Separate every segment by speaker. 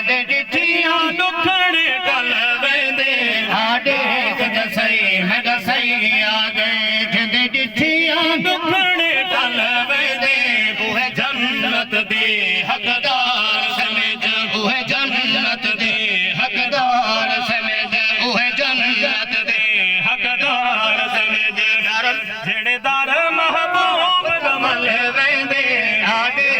Speaker 1: जद डिठियां दुखड़े टल वेंदे आडे दसई मैं दसई आ गए जद डिठियां दुखड़े टल वेंदे बूहे जन्नत दे हकदार समझ बूहे जन्नत दे हकदार समझ बूहे जन्नत दे हकदार समझ जेड़े दर महबूब कमल वेंदे आडे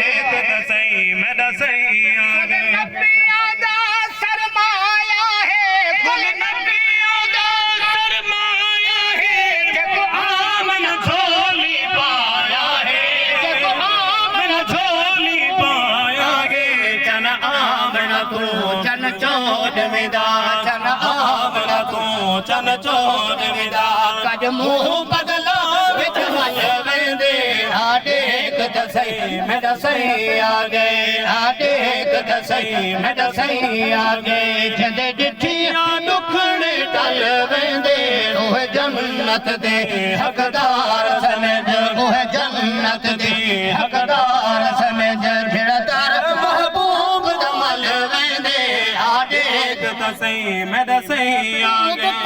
Speaker 1: दसई मैं दसई आ गए नबियां दा सरमाया है कुल नबियां दा सरमाया है जको आमन झोली पाया है जको आमन झोली पाया है चन आमन को चन चोद विदा चन आमन को चन चोद विदा कद मुंह बदला विच मल वेंदे आडे दसई मैं दसई आ गए आडे दसई मैं दसई आ गए जद डिठियां दुखड़े टल वेंदे ओह जन्नत दे हकदार समझ ओह जन्नत दे हकदार समझ जेड़ा दर महबूब दा मल वेंदे आडे दसई मैं दसई आ गए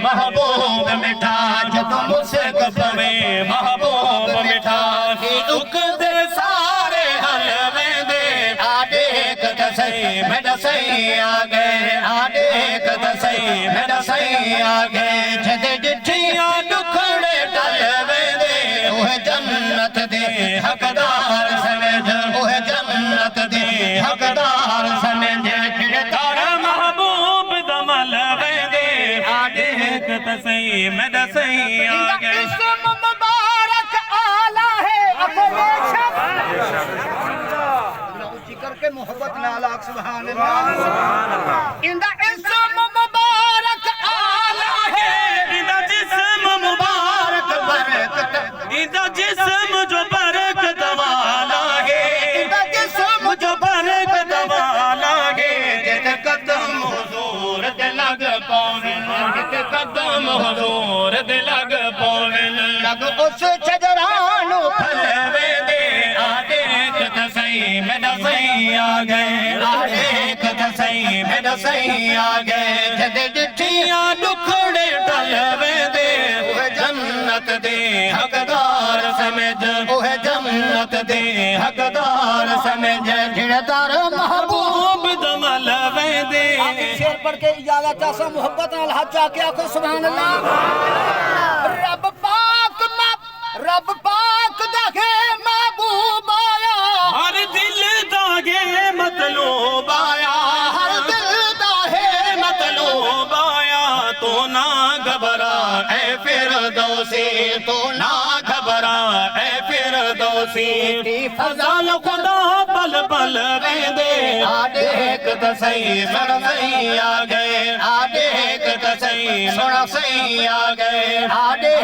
Speaker 1: महबूब मिठा जब मुझसे पवे महबूब मिठा दुख दे सारे हल वेंदे आडे दसई मैं दसई आ गए आडे दसई मैं दसई आ गए जद डिठियां दुखड़े टल वेंदे ओह जन्नत दे हकदार समझ ओह जन्नत दे हकदार समझ तारा महबूब दमल वेंदे आडे दसई मैं दसई आ गए इस्म मुबारक आला है ऊंची करके मोहब्बत नाला सुभान अल्लाह इंदा इस्म मुबारक आला है इंदा जिस्म मुबारक बरकत इंदा जिस्म जो बरकत वाला है इंदा जिस्म जो बरकत वाला है जित कदम हुजूर दे लग पावे जित कदम हुजूर दे लग पावे लग उस छजरानो फल वेंदे आडे दसई मैं दसई आ गए आडे दसई मैं दसई आ गए जद डिठियां दुखड़े टल वेंदे ओह जन्नत दे हकदार समझ ओह जन्नत दे हकदार समझ जेड़ा दर महबूब दमल वेंदे शेर पढ़ के इजाजत चासा मोहब्बत नाल हाथ जाके आखो सुभान अल्लाह रब पाक दागे महबूब आया हर दिल दागे मतलूब आया हर दिल दागे मतलूब आया तो ना घबरा ऐ फिरदौसी तो ना घबरा ऐ फिरदौसी फज़ल खुदा पल पल वेंदे आडे दसई सुन सही आ गए आडे दसई सुन सही आ गए आडे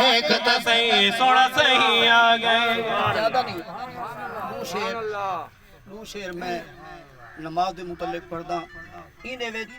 Speaker 1: दसई सुन सही आ गए ज्यादा नहीं दो शेर मैं नमाज दे मुतल्लिक पढ़दा इने विच